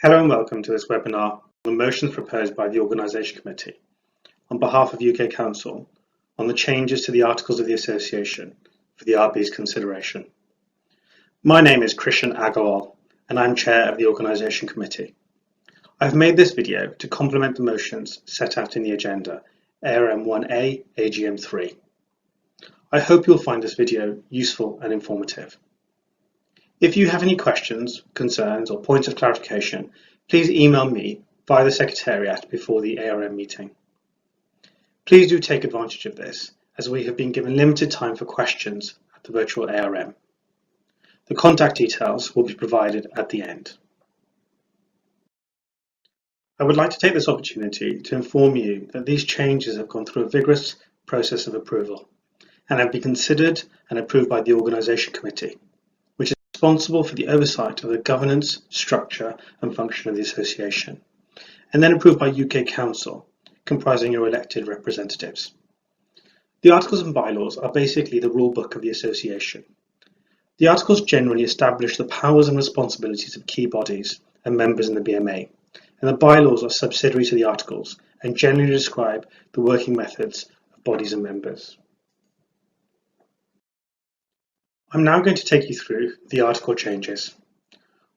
Hello and welcome to this webinar on the motions proposed by the Organisation Committee on behalf of UK Council on the changes to the Articles of the Association for the RB's consideration. My name is Krishan Agarwal and I'm Chair of the Organisation Committee. I've made this video to complement the motions set out in the agenda ARM 1A, AGM 3. I hope you'll find this video useful and informative. If you have any questions, concerns or points of clarification, please email me via the Secretariat before the ARM meeting. Please do take advantage of this, as we have been given limited time for questions at the virtual ARM. The contact details will be provided at the end. I would like to take this opportunity to inform you that these changes have gone through a vigorous process of approval and have been considered and approved by the Organisation Committee, responsible for the oversight of the governance, structure and function of the association, and then approved by UK Council, comprising your elected representatives. The Articles and Bylaws are basically the rule book of the association. The Articles generally establish the powers and responsibilities of key bodies and members in the BMA, and the Bylaws are subsidiary to the Articles and generally describe the working methods of bodies and members. I'm now going to take you through the article changes.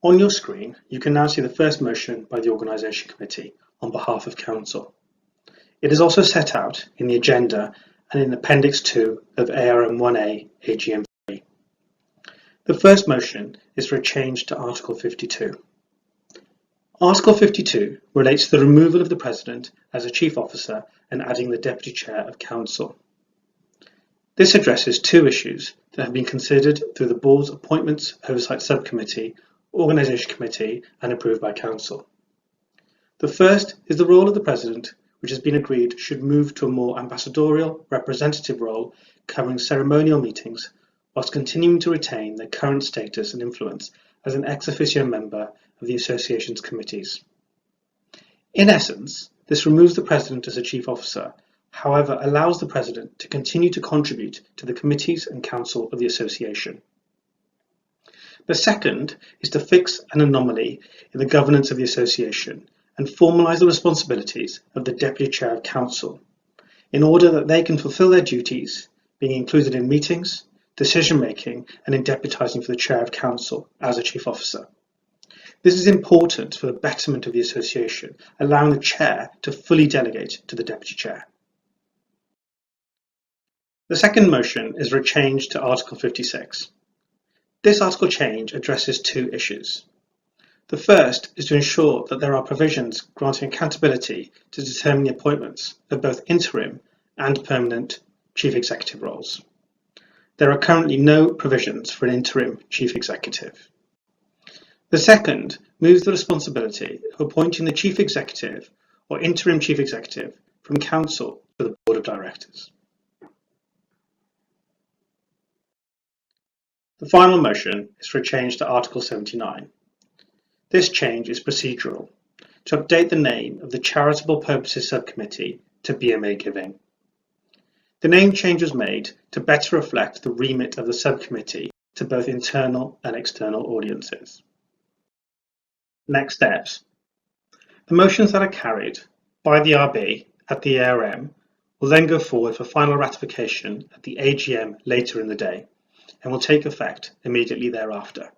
On your screen, you can now see the first motion by the Organisation Committee on behalf of Council. It is also set out in the agenda and in Appendix 2 of ARM 1A, AGM 3. The first motion is for a change to Article 52. Article 52 relates to the removal of the President as a Chief Officer and adding the Deputy Chair of Council. This addresses two issues that have been considered through the Board's Appointments Oversight Subcommittee, Organisation Committee and approved by Council. The first is the role of the President, which has been agreed should move to a more ambassadorial, representative role covering ceremonial meetings whilst continuing to retain their current status and influence as an ex officio member of the Association's committees. In essence, this removes the President as a Chief Officer, however allows the President to continue to contribute to the committees and council of the association. The second is to fix an anomaly in the governance of the association and formalise the responsibilities of the Deputy Chair of Council in order that they can fulfil their duties, being included in meetings, decision making and in deputising for the Chair of Council as a Chief Officer. This is important for the betterment of the association, allowing the Chair to fully delegate to the Deputy Chair. The second motion is for a change to Article 56. This article change addresses two issues. The first is to ensure that there are provisions granting accountability to determine the appointments of both interim and permanent Chief Executive roles. There are currently no provisions for an interim Chief Executive. The second moves the responsibility of appointing the Chief Executive or interim Chief Executive from Council to the Board of Directors. The final motion is for a change to Article 79. This change is procedural, to update the name of the Charitable Purposes Subcommittee to BMA Giving. The name change was made to better reflect the remit of the subcommittee to both internal and external audiences. Next steps. The motions that are carried by the RB at the ARM will then go forward for final ratification at the AGM later in the day, and will take effect immediately thereafter.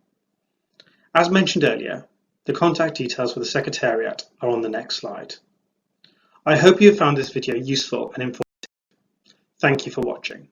As mentioned earlier, the contact details for the Secretariat are on the next slide. I hope you have found this video useful and informative. Thank you for watching.